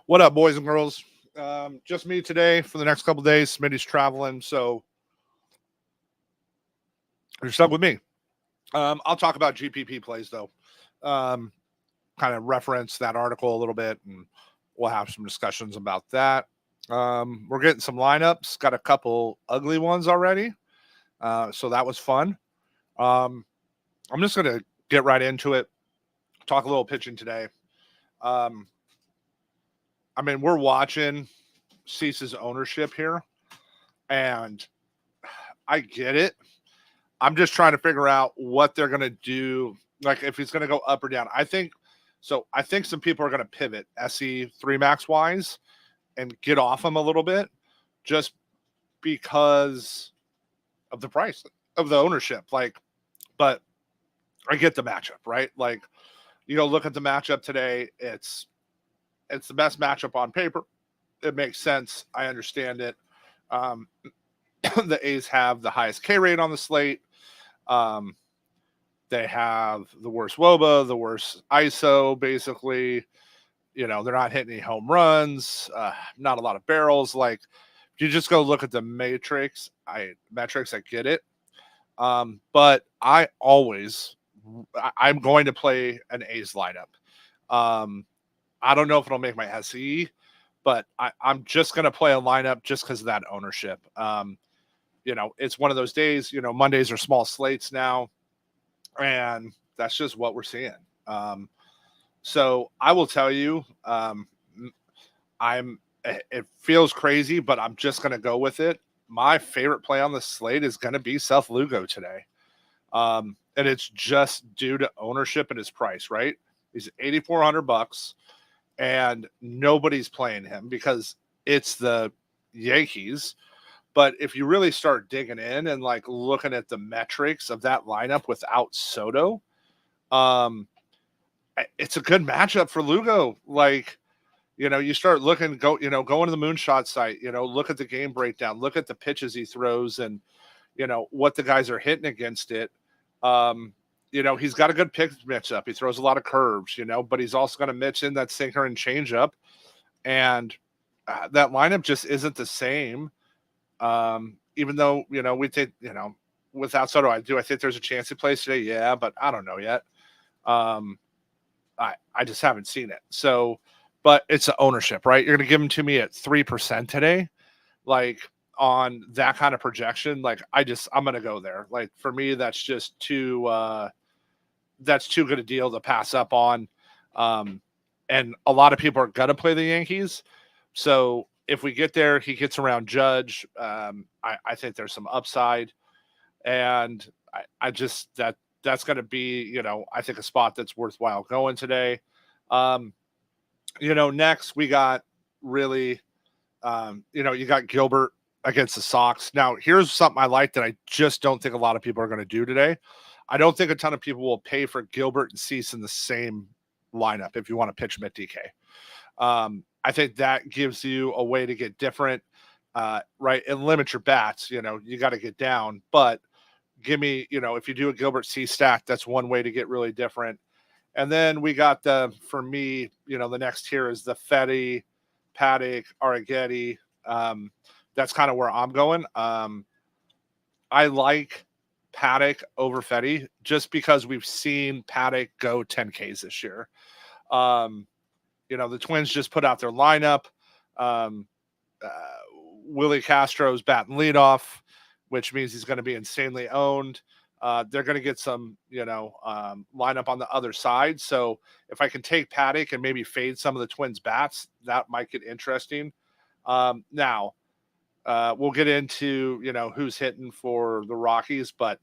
What up, boys and girls? Just me today for the next couple of days. Smitty's traveling, so you're stuck with me. I'll talk about GPP plays though. Um, kind of reference that article a little bit, and we'll have some discussions about that. We're getting some lineups. Got a couple ugly ones already, so that was fun. Um, I'm just gonna get right into it. Talk a little pitching today. Um, we're watching Cease's ownership here, and I get it. I'm just trying to figure out what they're going to do. Like if he's going to go up or down. I think some people are going to pivot SE 3 max wise and get off him a little bit just because of the price of the ownership. But I get the matchup, right? Like, look at the matchup today. It's the best matchup on paper. It makes sense. I understand it. The A's have the highest K rate on the slate. They have the worst WOBA, the worst ISO, basically. They're not hitting any home runs, not a lot of barrels. Like, if you just go look at the metrics, I get it. But I'm going to play an A's lineup. I don't know if it'll make my SE, but I'm just going to play a lineup just because of that ownership. It's one of those days, Mondays are small slates now, and that's just what we're seeing. So I will tell you, it feels crazy, but I'm just going to go with it. My favorite play on the slate is going to be Seth Lugo today. And it's just due to ownership and his price, right? He's $8,400 and nobody's playing him because it's the Yankees. But if you really start digging in and like looking at the metrics of that lineup without Soto, it's a good matchup for Lugo. Like, you start looking, go into the MoonShots site, look at the game breakdown, look at the pitches he throws and, what the guys are hitting against it. He's got a good pitch mix up. He throws a lot of curves, but he's also going to mix in that sinker and changeup. And that lineup just isn't the same. Even though, we think, without Soto, I think there's a chance he plays today. Yeah, but I don't know yet. I just haven't seen it. So, but it's the ownership, right? You're going to give him to me at 3% today. Like on that kind of projection, like I'm going to go there. Like for me, that's just too good a deal to pass up on. And a lot of people are going to play the Yankees. So if we get there, he gets around Judge. I think there's some upside, and that's going to be, I think a spot that's worthwhile going today. Next we got really, you got Gilbert against the Sox. Now, here's something I like that I just don't think a lot of people are going to do today. I don't think a ton of people will pay for Gilbert and Cease in the same lineup if you want to pitch them at DK. I think that gives you a way to get different, right, and limit your bats. You got to get down, but give me, if you do a Gilbert Cease stack, that's one way to get really different. And then we got for me, the next tier is the Fetty, Paddock, Arrighetti. That's kind of where I'm going. I like Paddock over Fetty just because we've seen Paddock go 10Ks this year. The Twins just put out their lineup. Willie Castro's batting leadoff, which means he's going to be insanely owned. They're going to get some, lineup on the other side. So if I can take Paddock and maybe fade some of the Twins bats, that might get interesting. Now, we'll get into, who's hitting for the Rockies, but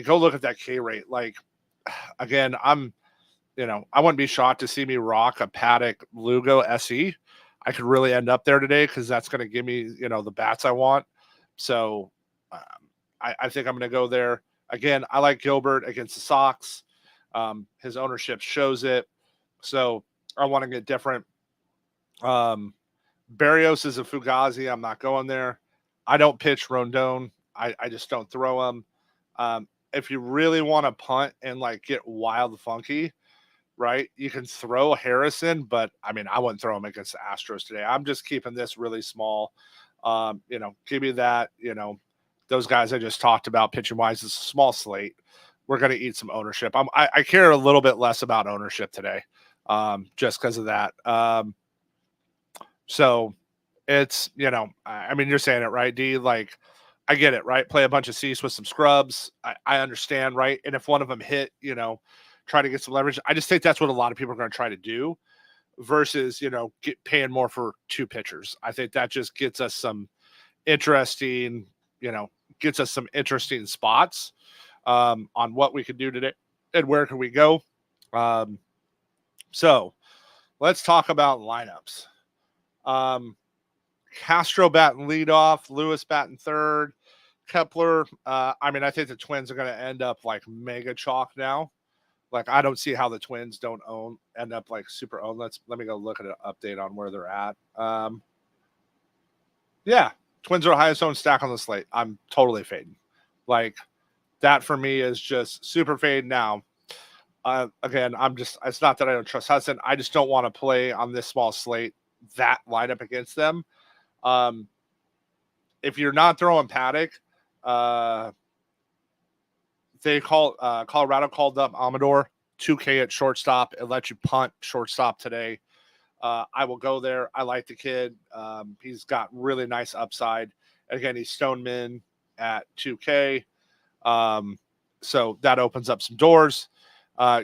go look at that K rate. Like, again, I wouldn't be shocked to see me rock a Paddock Lugo SE. I could really end up there today because that's going to give me, the bats I want. So I think I'm going to go there. Again, I like Gilbert against the Sox. His ownership shows it. So I want to get different. Barrios is a Fugazi. I'm not going there. I don't pitch Rondon. I just don't throw him. If you really want to punt and like get wild funky, right? You can throw Harrison, but I mean, I wouldn't throw him against the Astros today. I'm just keeping this really small. Give me that, those guys I just talked about pitching wise. It's a small slate. We're going to eat some ownership. I care a little bit less about ownership today, just because of that. So it's, I mean, you're saying it right, D. Like, I get it, right? Play a bunch of Cease with some scrubs. I understand, right? And if one of them hit, try to get some leverage. I just think that's what a lot of people are going to try to do versus, paying more for two pitchers. I think that just gets us some interesting, spots on what we could do today and where can we go. So let's talk about lineups. Castro batting leadoff, Lewis batting third, Kepler. I mean, I think the Twins are going to end up like mega chalk now. Like, I don't see how the Twins don't end up like super owned. Let me go look at an update on where they're at. Yeah, Twins are highest owned stack on the slate. I'm totally fading. Like, that for me is just super fade now. Again, it's not that I don't trust Hudson. I just don't want to play on this small slate that lineup against them. If you're not throwing Paddock, Colorado called up Amador, 2K at shortstop. It lets you punt shortstop today. I will go there. I like the kid. He's got really nice upside. Again, he's Stoneman at 2K. So that opens up some doors.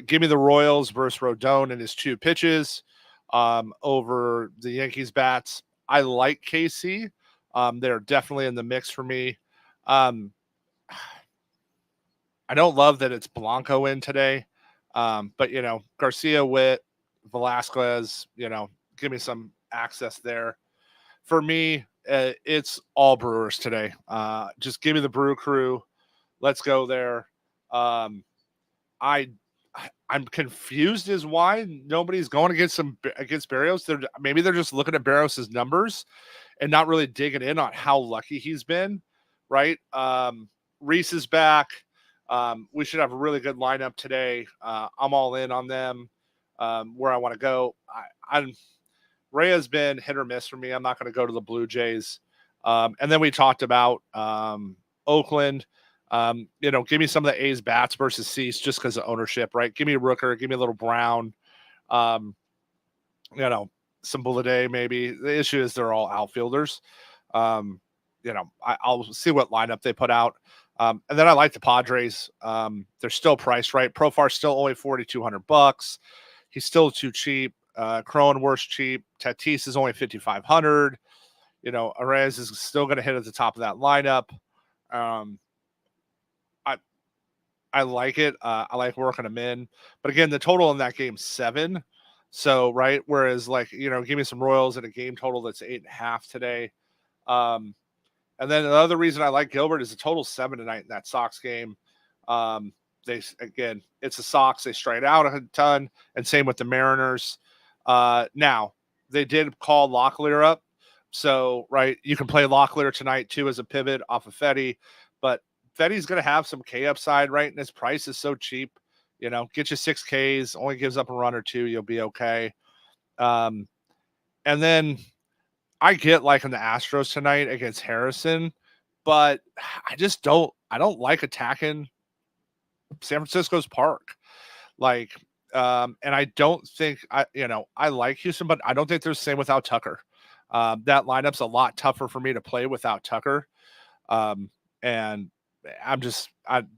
Give me the Royals versus Rodon in his two pitches over the Yankees bats. I like KC. They're definitely in the mix for me. I don't love that it's Blanco in today. But, Garcia, Witt, Velasquez, give me some access there. For me, it's all Brewers today. Just give me the Brew Crew. Let's go there. I'm confused as why nobody's going against Barrios. Maybe they're just looking at Barrios' numbers and not really digging in on how lucky he's been, right? Reese is back. We should have a really good lineup today. I'm all in on them. Where I want to go. Ray has been hit or miss for me. I'm not going to go to the Blue Jays. And then we talked about Oakland. Give me some of the A's bats versus Cease just because of ownership, right? Give me a Rooker. Give me a little Brown. Some Bulladay maybe. The issue is they're all outfielders. I'll see what lineup they put out. And then I like the Padres. They're still priced right. Profar's still only $4,200. He's still too cheap. Cronenworth's cheap. Tatis is only $5,500. Arraez is still going to hit at the top of that lineup. I like it. I like working them in. But again, the total in that game 7. So, right. Whereas give me some Royals at a game total that's 8.5 today. And then the other reason I like Gilbert is the total 7 tonight in that Sox game. It's the Sox. They strike out a ton, and same with the Mariners. Now they did call Locklear up, so right, you can play Locklear tonight too as a pivot off of Fetty, but Fetty's going to have some K upside, right? And his price is so cheap. Get you 6 Ks, only gives up a run or two, you'll be okay. And then I get liking the Astros tonight against Harrison, but I don't like attacking San Francisco's park. And I don't think I like Houston, but I don't think they're the same without Tucker. That lineup's a lot tougher for me to play without Tucker. And I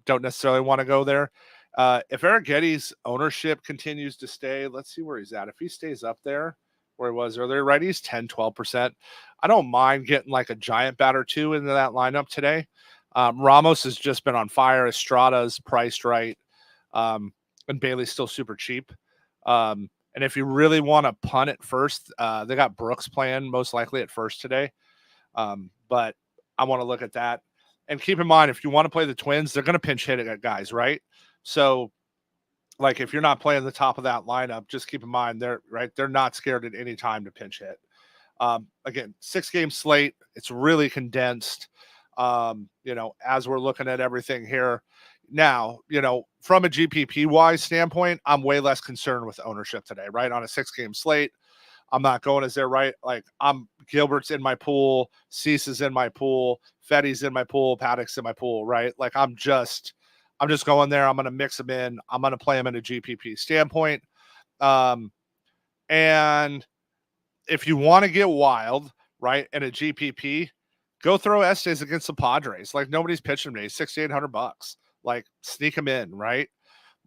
don't necessarily want to go there. If Eric Getty's ownership continues to stay, let's see where he's at. If he stays up there where he was earlier, right? He's 10-12%. I don't mind getting like a giant bat or two into that lineup today. Ramos has just been on fire. Estrada's priced right. And Bailey's still super cheap. And if you really want to punt it first, they got Brooks playing most likely at first today. But I want to look at that. And keep in mind, if you want to play the Twins, they're going to pinch hit at guys, right? So, if you're not playing the top of that lineup, just keep in mind they're not scared at any time to pinch hit. Again, 6-game slate. It's really condensed. As we're looking at everything here, Now, from a GPP wise standpoint, I'm way less concerned with ownership today, right? On a 6-game slate, I'm not going as there, right? Like Gilbert's in my pool, Cease is in my pool, Fetty's in my pool, Paddock's in my pool, right? Like I'm just going there. I'm going to mix them in. I'm going to play them in a GPP standpoint. And if you want to get wild, right, in a GPP, go throw Estes against the Padres. Like nobody's pitching me $6,800. Like sneak them in, right?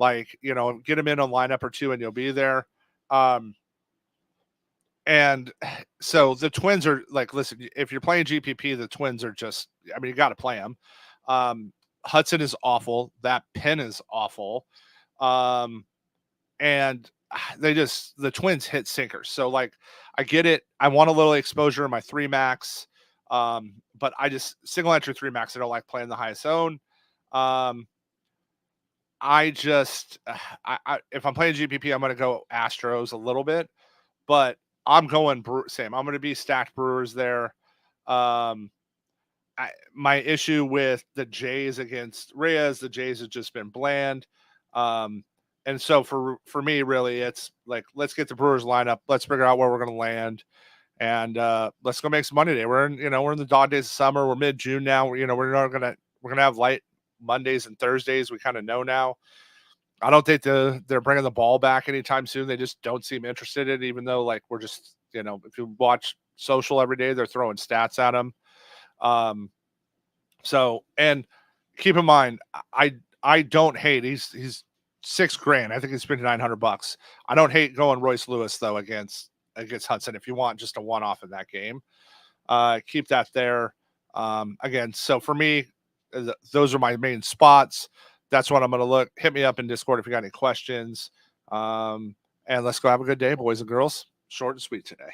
Like, get them in a lineup or two and you'll be there. And so the Twins are like, listen, if you're playing GPP, the Twins are just, you got to play them. Hudson is awful. That Penn is awful. And the Twins hit sinkers. So like, I get it. I want a little exposure in my 3 max. But I just single entry 3 max. I don't like playing the highest own. If I'm playing GPP, I'm going to go Astros a little bit, but I'm going same. I'm going to be stacked Brewers there. My issue with the Jays against Reyes, the Jays have just been bland. And so for me, really, it's like, let's get the Brewers lineup. Let's figure out where we're going to land. And let's go make some money today. We're in the dog days of summer. We're mid-June now. We're going to have light Mondays and Thursdays. We kind of know now. I don't think they're bringing the ball back anytime soon. They just don't seem interested in it, even though like we're just, if you watch social every day, they're throwing stats at them. So, and keep in mind, I don't hate, he's $6,000. I think he's spending $900. I don't hate going Royce Lewis though, against Hudson. If you want just a one-off in that game, keep that there. Again, so for me, those are my main spots. That's what I'm going to look. Hit me up in Discord if you got any questions. And let's go have a good day, boys and girls. Short and sweet today.